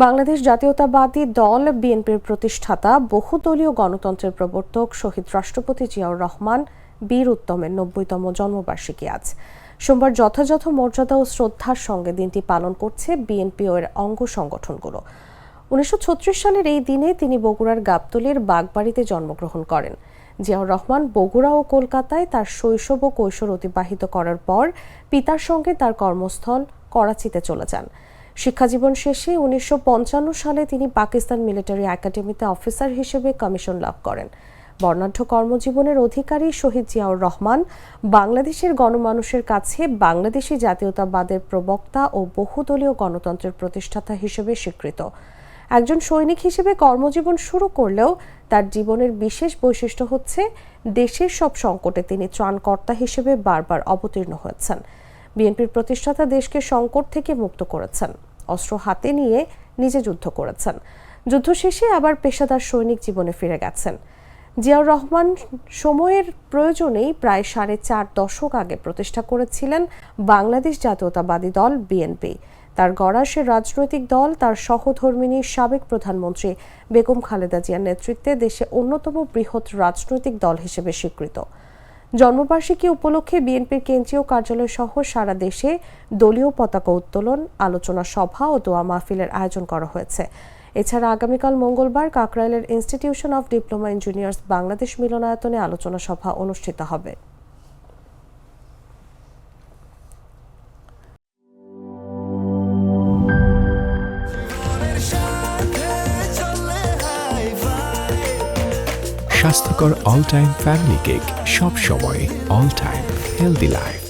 বাংলাদেশ জাতীয়তাবাদী দল বিএনপির প্রতিষ্ঠাতা বহুদলীয় গণতন্ত্রের প্রবর্তক শহীদ রাষ্ট্রপতি জিয়াউর রহমান বীর উত্তমের ৯০তম জন্মবার্ষিকী আজ সোমবার যথাযথ মর্যাদা ও শ্রদ্ধার সঙ্গে দিনটি পালন করছে বিএনপি ও এর অঙ্গ সংগঠনগুলো। ১৯৩৬ সালের এই দিনে তিনি বগুড়ার গাবতলীর বাগবাড়িতে জন্মগ্রহণ করেন। জিয়াউর রহমান বগুড়া ও কলকাতায় তার শৈশব ও কৈশোর অতিবাহিত করার পর পিতার সঙ্গে তার কর্মস্থল করাচিতে চলে যান। শিক্ষাজীবন শেষে ১৯৫৫ সালে তিনি পাকিস্তান মিলিটারি একাডেমিতে অফিসার হিসেবে কমিশন লাভ করেন। বর্ণাঢ্য কর্মজীবনের অধিকারী শহীদ জিয়াউর রহমান বাংলাদেশের গণমানুষের কাছে বাংলাদেশি জাতীয়তাবাদের প্রবক্তা ও বহুদলীয় গণতন্ত্রের প্রতিষ্ঠাতা হিসেবে স্বীকৃত। একজন সৈনিক হিসেবে কর্মজীবন শুরু করলেও তার জীবনের বিশেষ বৈশিষ্ট্য হচ্ছে দেশের সব সংকটে তিনি ত্রাণকর্তা হিসেবে বারবার অবতীর্ণ হয়েছেন। বিএনপির প্রতিষ্ঠাতা দেশকে সংকট থেকে মুক্ত করেছেন, অস্ত্র হাতে নিয়ে নিজে যুদ্ধ করেছেন, যুদ্ধ শেষে আবার পেশাদার সৈনিক জীবনে ফিরে গেছেন। জিয়াউর রহমান সময়ের প্রয়োজনেই প্রায় ৪.৫ দশক আগে প্রতিষ্ঠা করেছিলেন বাংলাদেশ জাতীয়তাবাদী দল বিএনপি। তার গড়া সে রাজনৈতিক দল তার সহধর্মিণী সাবেক প্রধানমন্ত্রী বেগম খালেদা জিয়ার নেতৃত্বে দেশে অন্যতম বৃহৎ রাজনৈতিক দল হিসেবে স্বীকৃত। জন্মবার্ষিকী উপলক্ষে বিএনপির কেন্দ্রীয় কার্যালয় সহ সারা দেশে দলীয় পতাকা উত্তোলন, আলোচনা সভা ও দোয়া মাহফিলের আয়োজন করা হয়েছে। এছাড়া আগামীকাল মঙ্গলবার কাকরাইলের Institution of Diploma Engineers Bangladesh মিলনায়তনে আলোচনা সভা অনুষ্ঠিত হবে। স্বাস্থ্যকর অল টাইম ফ্যামিলি কেক, সব সময় অল টাইম হেলদি লাইফ।